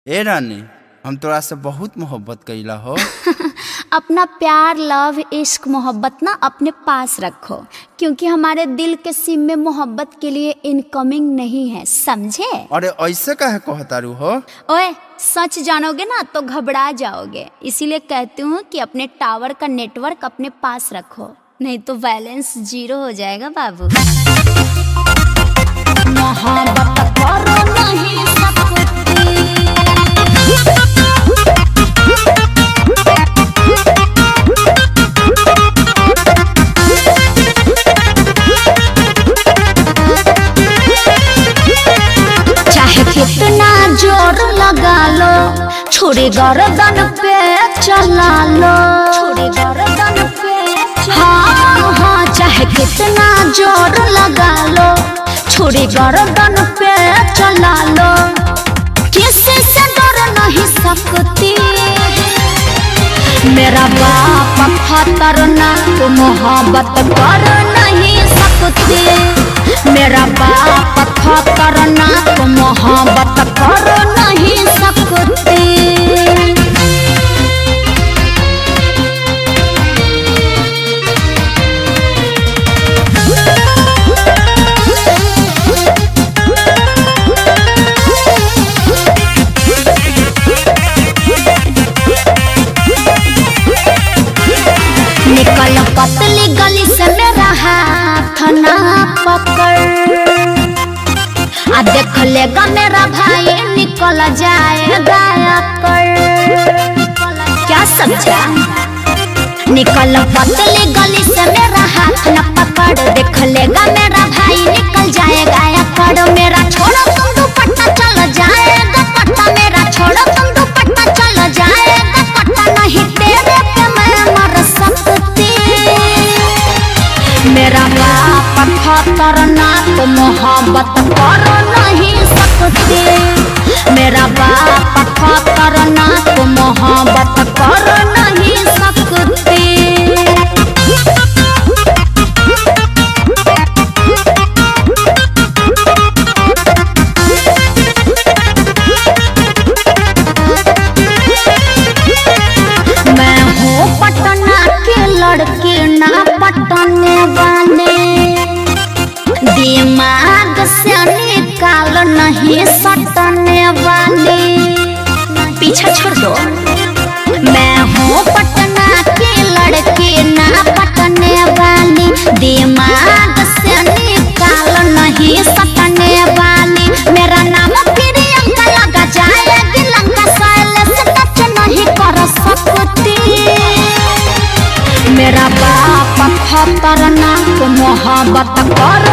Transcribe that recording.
ए रानी, हम तोरा से बहुत मोहब्बत कइला हो। अपना प्यार, लव, इश्क, मोहब्बत ना अपने पास रखो, क्योंकि हमारे दिल के सिम में मोहब्बत के लिए इनकमिंग नहीं है, समझे? अरे ऐसे काहे कहतारू हो? ओए, सच जानोगे ना तो घबरा जाओगे, इसीलिए कहती हूँ कि अपने टावर का नेटवर्क अपने पास रखो, नहीं तो बैलेंस 0 हो जाएगा बाबू। मोहब्बत करो नहीं कितना जोर लगा लो, छुरी गर्दन पे चला लो, छुरी गर्दन पे। हाँ हाँ, चाहे कितना जोर लगा लो, छुरी गर्दन पे चला लो, किसी से डर नहीं सकती। मेरा बाप खतरनाक, मोहब्बत कर नहीं सकती। मेरा बाप खतरनाक, मोहब्बत कर नहीं सकती। निकल पतली गली से मेरा हाथ ना पकड़, आ देख लेगा मेरा भाई निकल जाएगा कर। क्या समझा? निकल पतली गली से मेरा हाथ न पकड़, देख लेगा मेरा भाई निकल जाएगा कर। मेरा छोड़ो तुम दुपट्टा चल जाएगा पट्टा, मेरा छोड़ो तुम दुपट्टा चल जाएगा पट्टा, नहीं तेरे पे मैं मर सकती। मेरा बाप खतरनाक, मोहब्बत कर नहीं सकती। मेरा बाप खतरनाक, मोहब्बत कर नहीं सकती। मैं हूँ पटना के लड़की, ना पटने वाले, दिमाग से निकाल नहीं सटने वाली। पीछा छोड़ दो। मैं हूँ पटना की लड़की, ना पटने वाली, दिमाग से निकाल नहीं सटने वाली। मेरा नाम प्रियंका लगा जाएगी लंका, साइलेंस टच नहीं कर सकती। मेरा बाप खतरनाक, मोहब्बत कर